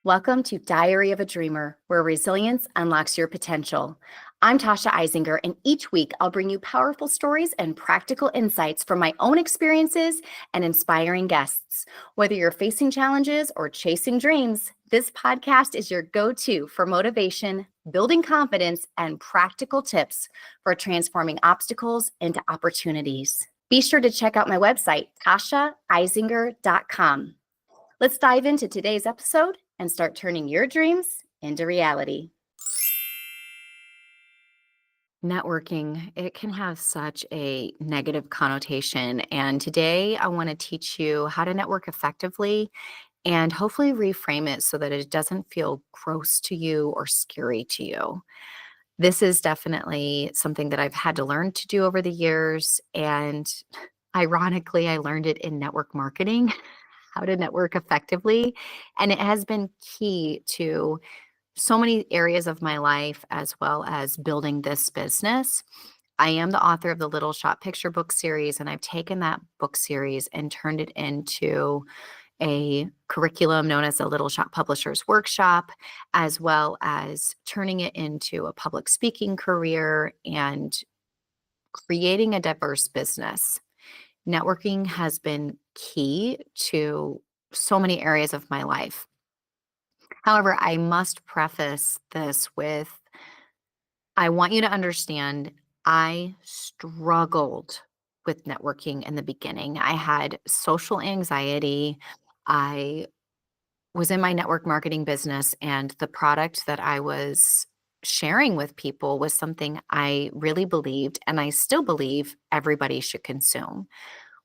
Welcome to Diary of a Dreamer, where resilience unlocks your potential. I'm Tasha Eisinger, and each week I'll bring you powerful stories and practical insights from my own experiences and inspiring guests. Whether you're facing challenges or chasing dreams, this podcast is your go-to for motivation, building confidence, and practical tips for transforming obstacles into opportunities. Be sure to check out my website, tashaeisinger.com. Let's dive into today's episode and start turning your dreams into reality. Networking, it can have such a negative connotation. And today I want to teach you how to network effectively and hopefully reframe it so that it doesn't feel gross to you or scary to you. This is definitely something that I've had to learn to do over the years. And ironically, I learned it in network marketing, how to network effectively. And it has been key to so many areas of my life as well as building this business. I am the author of the Little Shop Picture book series, and I've taken that book series and turned it into a curriculum known as the Little Shop Publishers Workshop, as well as turning it into a public speaking career and creating a diverse business. Networking has been key to so many areas of my life. However, I must preface this with I want you to understand I struggled with networking in the beginning. I had social anxiety. I was in my network marketing business, and the product that I was sharing with people was something I really believed, and I still believe everybody should consume.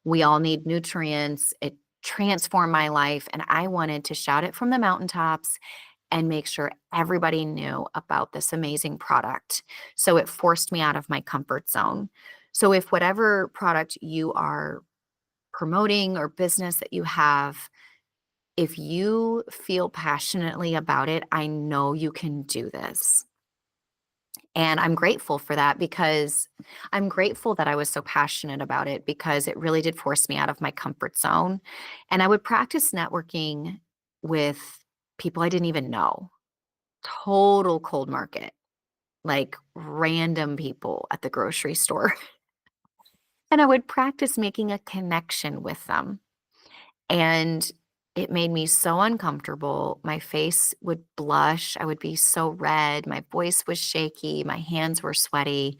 We all need nutrients. It transformed my life, and I wanted to shout it from the mountaintops and make sure everybody knew about this amazing product. So it forced me out of my comfort zone. So if whatever product you are promoting or business that you have, if you feel passionately about it, I know you can do this. And I'm grateful for that because I'm grateful that I was so passionate about it because it really did force me out of my comfort zone. And I would practice networking with people I didn't even know, total cold market, like random people at the grocery store. And I would practice making a connection with them. And it made me so uncomfortable. My face would blush. I would be so red. My voice was shaky. My hands were sweaty.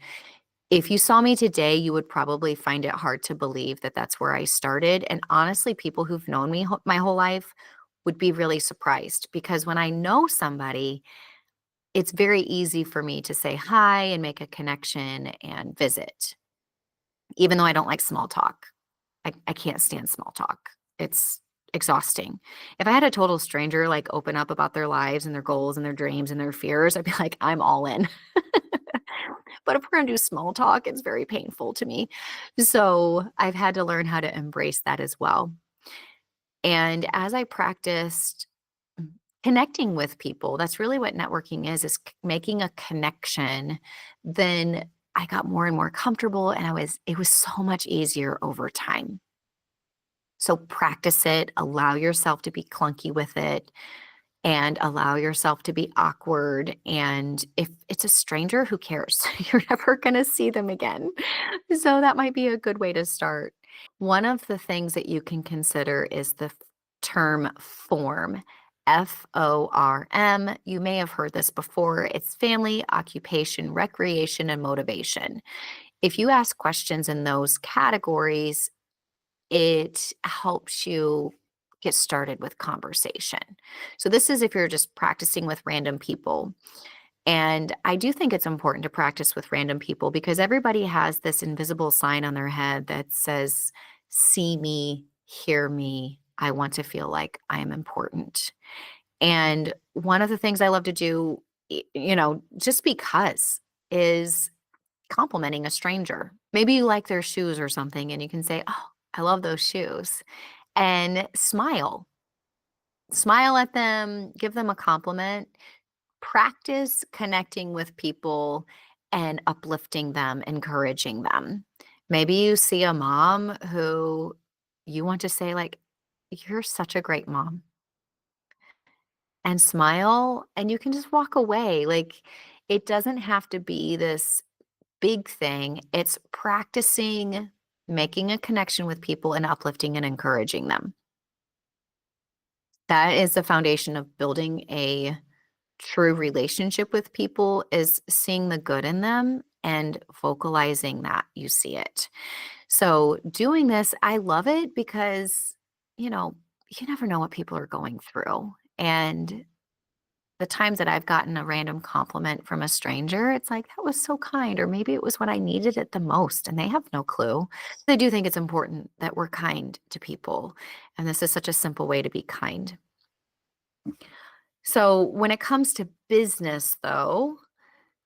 If you saw me today, you would probably find it hard to believe that that's where I started. And honestly, people who've known me my whole life would be really surprised because when I know somebody, it's very easy for me to say hi and make a connection and visit, even though I don't like small talk. I can't stand small talk. It's exhausting. If I had a total stranger like open up about their lives and their goals and their dreams and their fears, I'd be like, I'm all in. But if we're going to do small talk, it's very painful to me. So I've had to learn how to embrace that as well. And as I practiced connecting with people, that's really what networking is making a connection, then I got more and more comfortable and it was so much easier over time. So practice it, allow yourself to be clunky with it and allow yourself to be awkward. And if it's a stranger, who cares? You're never going to see them again. So that might be a good way to start. One of the things that you can consider is the term form. FORM. You may have heard this before. It's family, occupation, recreation, and motivation. If you ask questions in those categories, it helps you get started with conversation. So this is if you're just practicing with random people. And I do think it's important to practice with random people because everybody has this invisible sign on their head that says, see me, hear me. I want to feel like I am important. And one of the things I love to do, just because, is complimenting a stranger. Maybe you like their shoes or something, and you can say, oh, I love those shoes. And smile. Smile at them, give them a compliment. Practice connecting with people and uplifting them, encouraging them. Maybe you see a mom who you want to say, like, you're such a great mom. and smile, and you can just walk away. Like, it doesn't have to be this big thing. It's practicing making a connection with people and uplifting and encouraging them. That is the foundation of building a true relationship with people, is seeing the good in them and vocalizing that you see it. So doing this, I love it because, you know, you never know what people are going through. And the times that I've gotten a random compliment from a stranger, it's like, that was so kind. Or maybe it was when I needed it the most and they have no clue. I do think it's important that we're kind to people. And this is such a simple way to be kind. So when it comes to business, though,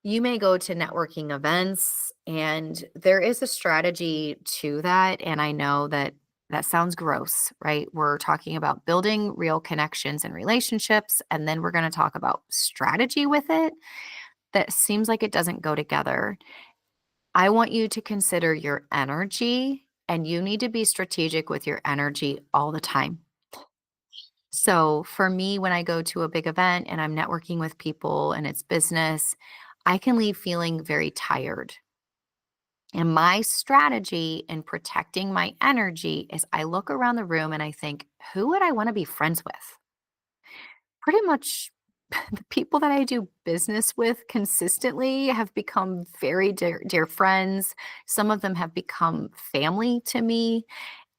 you may go to networking events and there is a strategy to that. And I know that that sounds gross, right? We're talking about building real connections and relationships, and then we're going to talk about strategy with it. That seems like it doesn't go together. I want you to consider your energy, and you need to be strategic with your energy all the time. So for me, when I go to a big event and I'm networking with people and it's business, I can leave feeling very tired. And my strategy in protecting my energy is I look around the room and I think, who would I want to be friends with? Pretty much the people that I do business with consistently have become very dear, dear friends. Some of them have become family to me.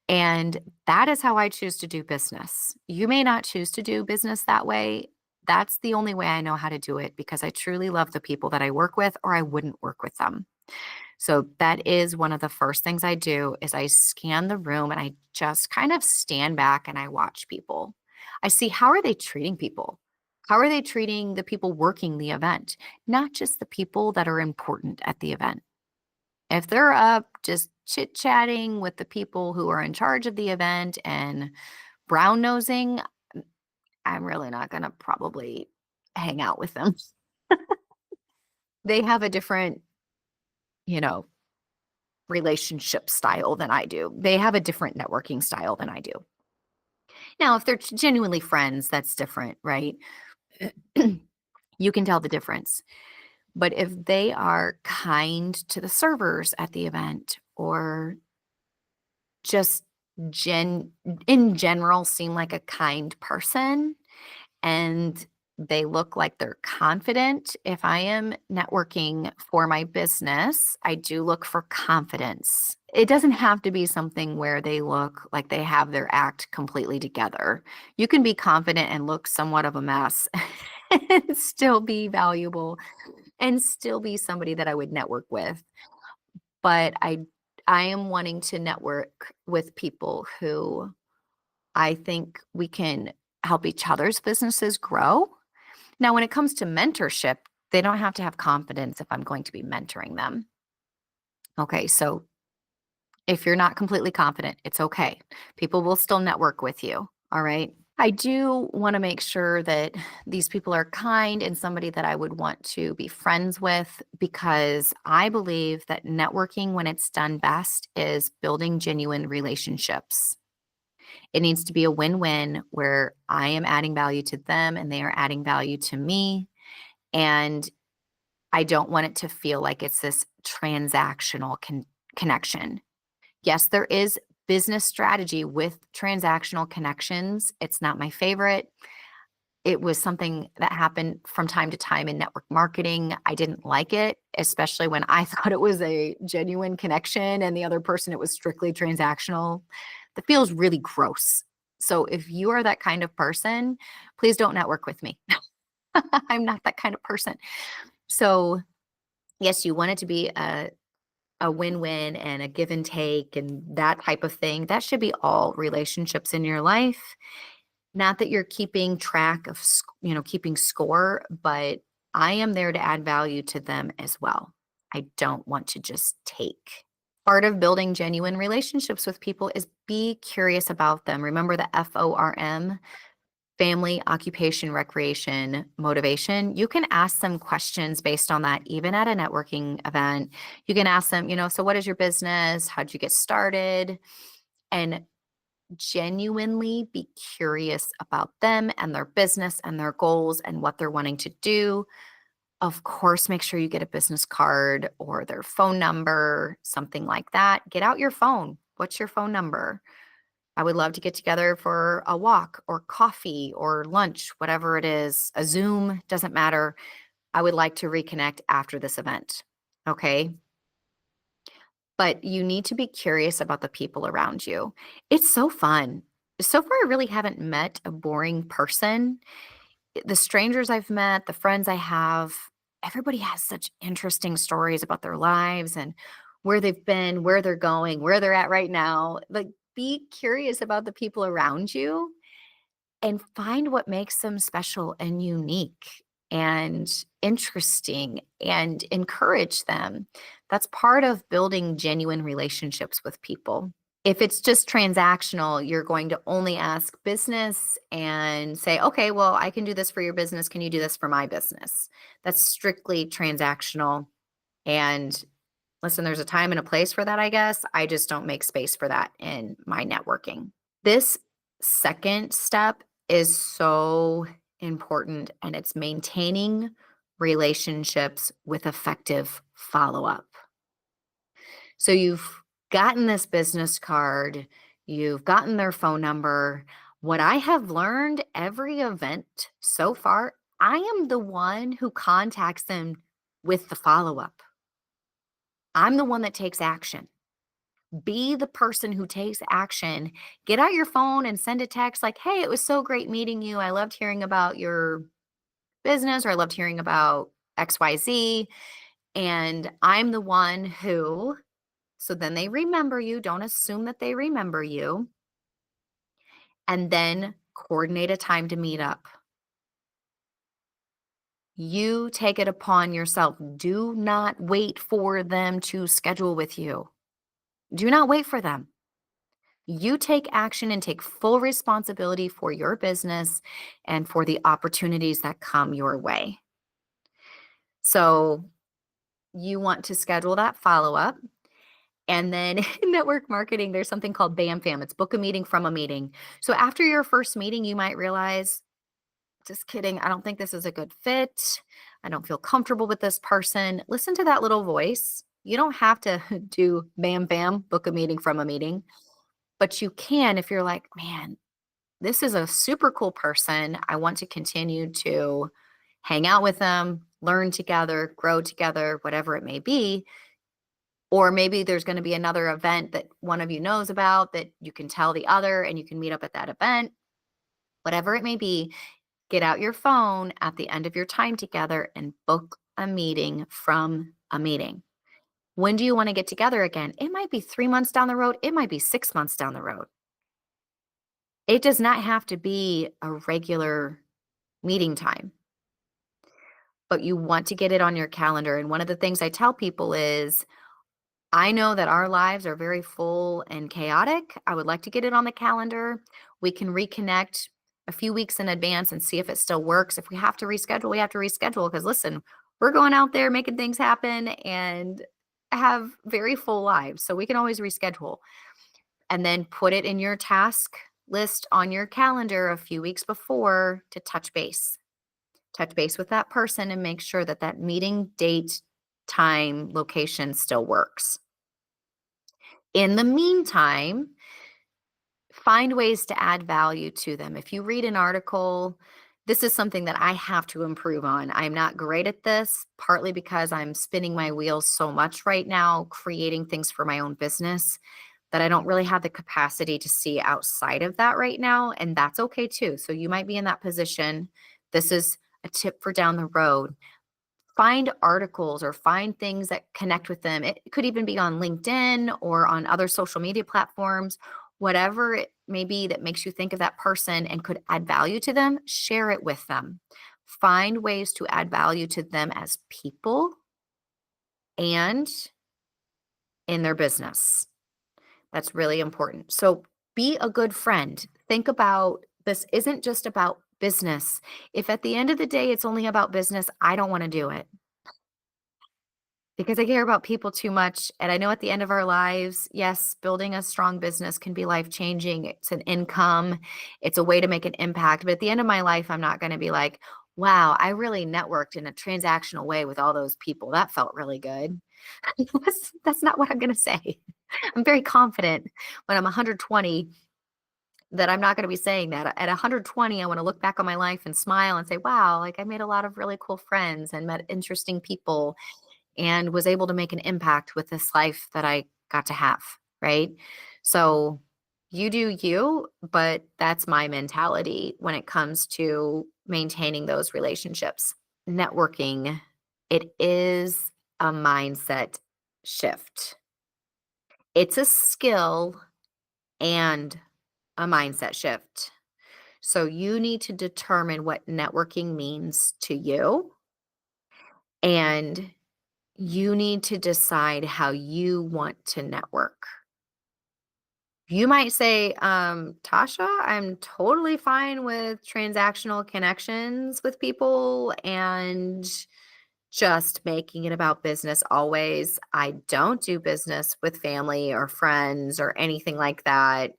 And that is how I choose to do business. You may not choose to do business that way. That's the only way I know how to do it because I truly love the people that I work with, or I wouldn't work with them. So that is one of the first things I do is I scan the room and I just kind of stand back and I watch people. I see, how are they treating people? How are they treating the people working the event? Not just the people that are important at the event. If they're up just chit-chatting with the people who are in charge of the event and brown nosing, I'm really not gonna probably hang out with them. They have a different, you know, relationship style than I do. They have a different networking style than I do. Now, if they're genuinely friends, that's different, right? You can tell the difference. But if they are kind to the servers at the event, or just gen in general seem like a kind person, and they look like they're confident. If I am networking for my business, I do look for confidence. It doesn't have to be something where they look like they have their act completely together. You can be confident and look somewhat of a mess and still be valuable and still be somebody that I would network with. But I am wanting to network with people who I think we can help each other's businesses grow. Now, when it comes to mentorship, they don't have to have confidence if I'm going to be mentoring them. Okay, so if you're not completely confident, it's okay. People will still network with you. All right. I do want to make sure that these people are kind and somebody that I would want to be friends with, because I believe that networking, when it's done best, is building genuine relationships. It needs to be a win-win where I am adding value to them and they are adding value to me. And I don't want it to feel like it's this transactional connection. Yes, there is business strategy with transactional connections. It's not my favorite. It was something that happened from time to time in network marketing. I didn't like it, especially when I thought it was a genuine connection and the other person, it was strictly transactional. That feels really gross. So if you are that kind of person, please don't network with me. I'm not that kind of person. So yes, you want it to be a win-win and a give and take and that type of thing. That should be all relationships in your life. Not that you're keeping track of, keeping score, but I am there to add value to them as well. I don't want to just take. Part of building genuine relationships with people is be curious about them. Remember the FORM, family, occupation, recreation, motivation. You can ask them questions based on that, even at a networking event. You can ask them, so what is your business? How'd you get started? And genuinely be curious about them and their business and their goals and what they're wanting to do. Of course, make sure you get a business card or their phone number, something like that. Get out your phone. What's your phone number? I would love to get together for a walk or coffee or lunch, whatever it is, a Zoom, doesn't matter. I would like to reconnect after this event. Okay. But you need to be curious about the people around you. It's so fun. So far, I really haven't met a boring person. The strangers I've met, the friends I have, everybody has such interesting stories about their lives and where they've been, where they're going, where they're at right now. Like, be curious about the people around you and find what makes them special and unique and interesting and encourage them. That's part of building genuine relationships with people. If it's just transactional, you're going to only ask business and say, okay, well, I can do this for your business. Can you do this for my business? That's strictly transactional. And listen, there's a time and a place for that, I guess. I just don't make space for that in my networking. This second step is so important, and it's maintaining relationships with effective follow up. So you've gotten this business card, you've gotten their phone number. What I have learned every event so far, I am the one who contacts them with the follow up. I'm the one that takes action. Be the person who takes action. Get out your phone and send a text like, hey, it was so great meeting you. I loved hearing about your business, or I loved hearing about XYZ. And I'm the one who, so then they remember you. Don't assume that they remember you. And then coordinate a time to meet up. You take it upon yourself. Do not wait for them to schedule with you. Do not wait for them. You take action and take full responsibility for your business and for the opportunities that come your way. So, you want to schedule that follow up. And then in network marketing, there's something called BAM FAM. It's book a meeting from a meeting. So, after your first meeting, you might realize, just kidding, I don't think this is a good fit. I don't feel comfortable with this person. Listen to that little voice. You don't have to do BAM FAM, book a meeting from a meeting, but you can if you're like, man, this is a super cool person. I want to continue to hang out with them, learn together, grow together, whatever it may be. Or maybe there's going to be another event that one of you knows about that you can tell the other and you can meet up at that event. Whatever it may be, get out your phone at the end of your time together and book a meeting from a meeting. When do you want to get together again? It might be 3 months down the road. It might be 6 months down the road. It does not have to be a regular meeting time, but you want to get it on your calendar. And one of the things I tell people is, I know that our lives are very full and chaotic. I would like to get it on the calendar. We can reconnect a few weeks in advance and see if it still works. If we have to reschedule, we have to reschedule because listen, we're going out there making things happen and have very full lives. So we can always reschedule and then put it in your task list on your calendar a few weeks before to touch base. Touch base with that person and make sure that that meeting date, time, location still works. In the meantime, find ways to add value to them. If you read an article, this is something that I have to improve on. I'm not great at this, partly because I'm spinning my wheels so much right now, creating things for my own business, that I don't really have the capacity to see outside of that right now. And that's okay too. So you might be in that position. This is a tip for down the road. Find articles or find things that connect with them. It could even be on LinkedIn or on other social media platforms, whatever it may be that makes you think of that person and could add value to them, share it with them. Find ways to add value to them as people and in their business. That's really important. So be a good friend. Think about this isn't just about business. If at the end of the day it's only about business, I don't want to do it. because I care about people too much. And I know at the end of our lives, yes, building a strong business can be life changing. It's an income, it's a way to make an impact. But at the end of my life, I'm not going to be like, wow, I really networked in a transactional way with all those people. That felt really good. That's not what I'm going to say. I'm very confident when I'm 120 that I'm not going to be saying that. At 120, I want to look back on my life and smile and say, wow, like I made a lot of really cool friends and met interesting people and was able to make an impact with this life that I got to have, right? So you do you, but that's my mentality when it comes to maintaining those relationships. Networking, it is a mindset shift. It's a skill and a mindset shift. So you need to determine what networking means to you, and you need to decide how you want to network. You might say, Tasha, I'm totally fine with transactional connections with people and just making it about business always. I don't do business with family or friends or anything like that.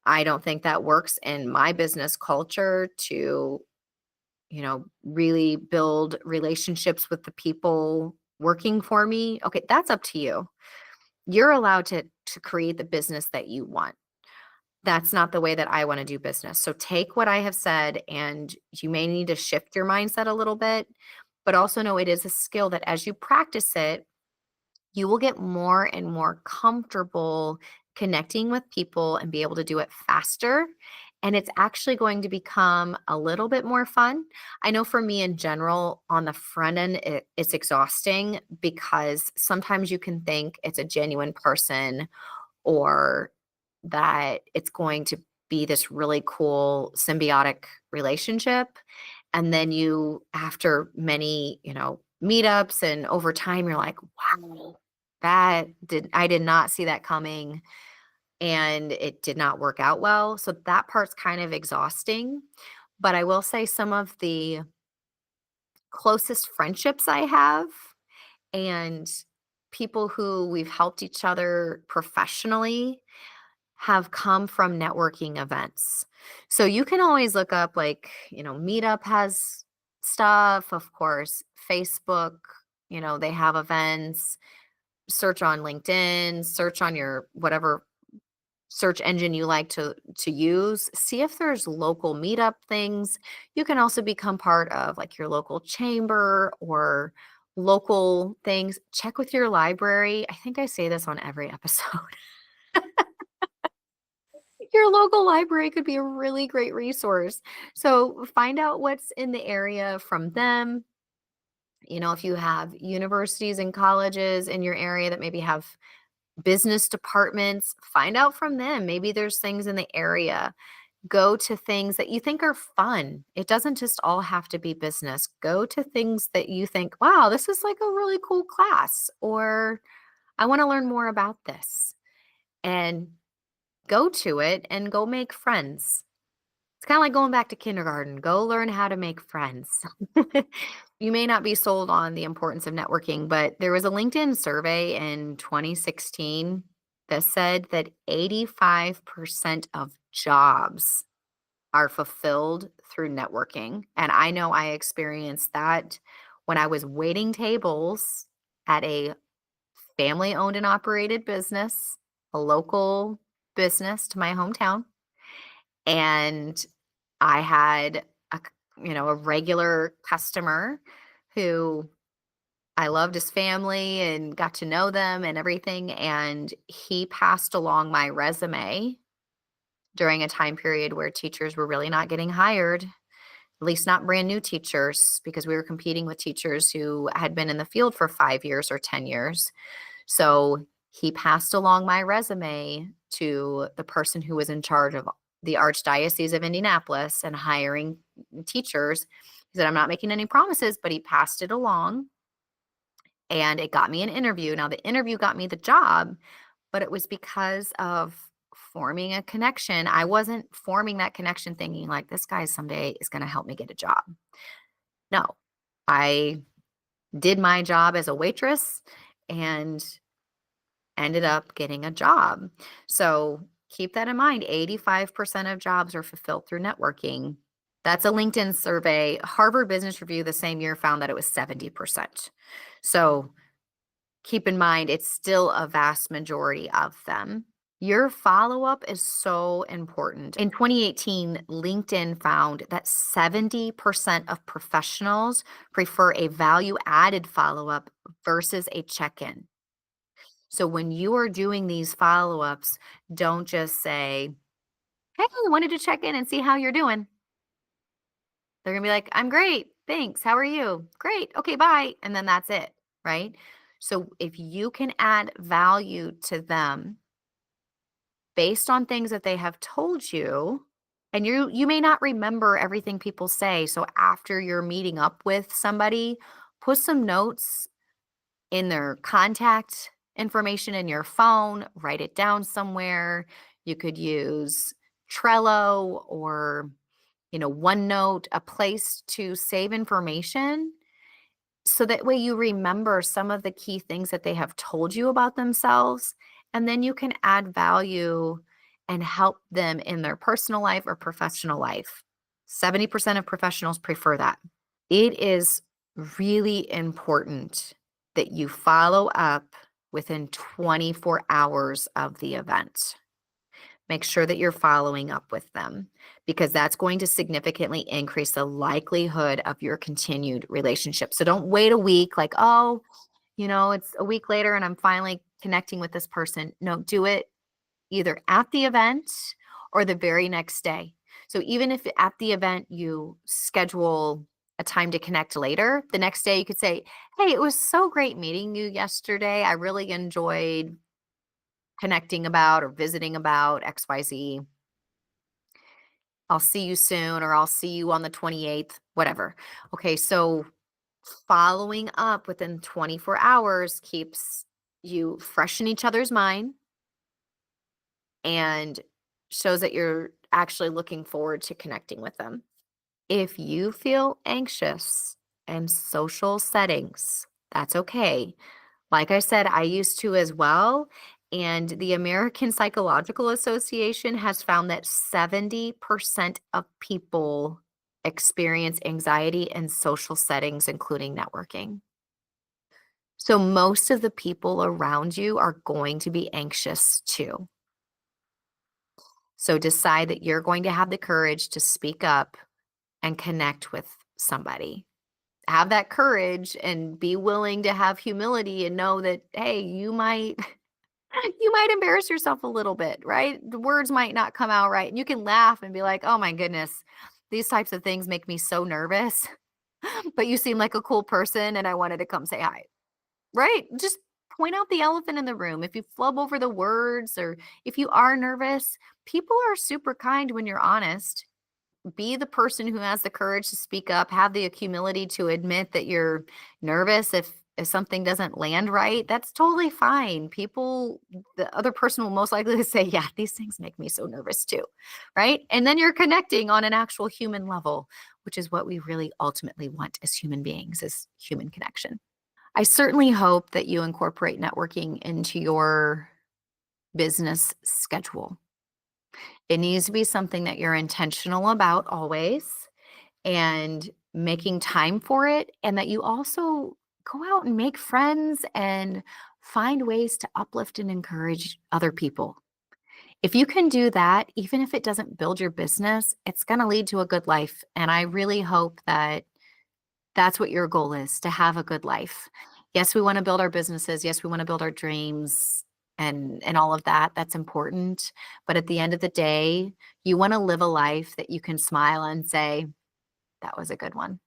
I don't think that works in my business culture to, really build relationships with the people working for me. Okay, that's up to you. You're allowed to create the business that you want. That's not the way that I want to do business. So take what I have said and you may need to shift your mindset a little bit, but also know it is a skill that as you practice it, you will get more and more comfortable connecting with people and be able to do it faster. And it's actually going to become a little bit more fun. I know for me in general, on the front end, it's exhausting because sometimes you can think it's a genuine person or that it's going to be this really cool symbiotic relationship. And then you, after many, meetups and over time, you're like, wow, I did not see that coming and it did not work out well. So that part's kind of exhausting. But I will say some of the closest friendships I have and people who we've helped each other professionally have come from networking events. So you can always look up like, Meetup has stuff, of course, Facebook, they have events, search on LinkedIn, search on your whatever search engine you like to use, see if there's local meetup things. You can also become part of like your local chamber or local things. Check with your library. I think I say this on every episode. Your local library could be a really great resource. So find out what's in the area from them. If you have universities and colleges in your area that maybe have business departments, find out from them. Maybe there's things in the area. Go to things that you think are fun. It doesn't just all have to be business. Go to things that you think, wow, this is like a really cool class, or I want to learn more about this. And go to it and go make friends. It's kinda like going back to kindergarten. Go learn how to make friends. You may not be sold on the importance of networking, but there was a LinkedIn survey in 2016 that said that 85% of jobs are fulfilled through networking, and I know I experienced that when I was waiting tables at a family-owned and operated business, a local business to my hometown, and I had a regular customer who I loved his family and got to know them and everything, and he passed along my resume during a time period where teachers were really not getting hired, at least not brand new teachers, because we were competing with teachers who had been in the field for 5 years or 10 years. So he passed along my resume to the person who was in charge of the Archdiocese of Indianapolis and hiring teachers. He said, I'm not making any promises, but he passed it along and it got me an interview. Now, the interview got me the job, but it was because of forming a connection. I wasn't forming that connection thinking like this guy someday is going to help me get a job. No, I did my job as a waitress and ended up getting a job. So keep that in mind. 85% of jobs are fulfilled through networking. That's a LinkedIn survey. Harvard Business Review the same year found that it was 70%. So keep in mind, it's still a vast majority of them. Your follow-up is so important. In 2018, LinkedIn found that 70% of professionals prefer a value-added follow-up versus a check-in. So when you are doing these follow-ups, don't just say, "Hey, I wanted to check in and see how you're doing." They're gonna be like, "I'm great, thanks. How are you?" "Great. Okay, bye." And then that's it, right? So if you can add value to them based on things that they have told you, and you may not remember everything people say. So after you're meeting up with somebody, put some notes in their contact information in your phone, write it down somewhere. You could use Trello or, OneNote, a place to save information so that way you remember some of the key things that they have told you about themselves, and then you can add value and help them in their personal life or professional life. 70% of professionals prefer that. It is really important that you follow up within 24 hours of the event. Make sure that you're following up with them because that's going to significantly increase the likelihood of your continued relationship. So don't wait a week like, oh, it's a week later and I'm finally connecting with this person. No, do it either at the event or the very next day. So even if at the event you schedule a time to connect later, the next day you could say, "Hey, it was so great meeting you yesterday. I really enjoyed connecting about or visiting about XYZ. I'll see you soon," or "I'll see you on the 28th," whatever. Okay, so following up within 24 hours keeps you fresh in each other's mind and shows that you're actually looking forward to connecting with them. If you feel anxious in social settings, that's okay. Like I said, I used to as well. And the American Psychological Association has found that 70% of people experience anxiety in social settings, including networking. So most of the people around you are going to be anxious too. So decide that you're going to have the courage to speak up and connect with somebody. Have that courage and be willing to have humility and know that, hey, you might you might embarrass yourself a little bit, right? The words might not come out right. And you can laugh and be like, "Oh my goodness, these types of things make me so nervous." But you seem like a cool person and I wanted to come say hi. Right? Just point out the elephant in the room. If you flub over the words or if you are nervous, people are super kind when you're honest. Be the person who has the courage to speak up, have the humility to admit that you're nervous if something doesn't land right. That's totally fine. The other person will most likely say, "Yeah, these things make me so nervous too." Right? And then you're connecting on an actual human level, which is what we really ultimately want as human beings, is human connection. I certainly hope that you incorporate networking into your business schedule. It needs to be something that you're intentional about always and making time for it, and that you also go out and make friends and find ways to uplift and encourage other people. If you can do that, even if it doesn't build your business, it's going to lead to a good life. And I really hope that that's what your goal is, to have a good life. Yes, we want to build our businesses. Yes, we want to build our dreams and all of that. That's important. But at the end of the day, you want to live a life that you can smile and say, "That was a good one."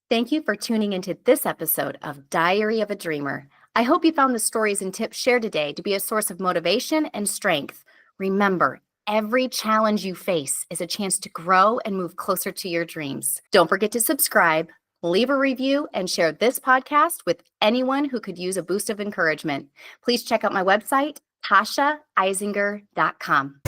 Thank you for tuning into this episode of Diary of a Dreamer. I hope you found the stories and tips shared today to be a source of motivation and strength. Remember, every challenge you face is a chance to grow and move closer to your dreams. Don't forget to subscribe, leave a review, and share this podcast with anyone who could use a boost of encouragement. Please check out my website, tashaeisinger.com.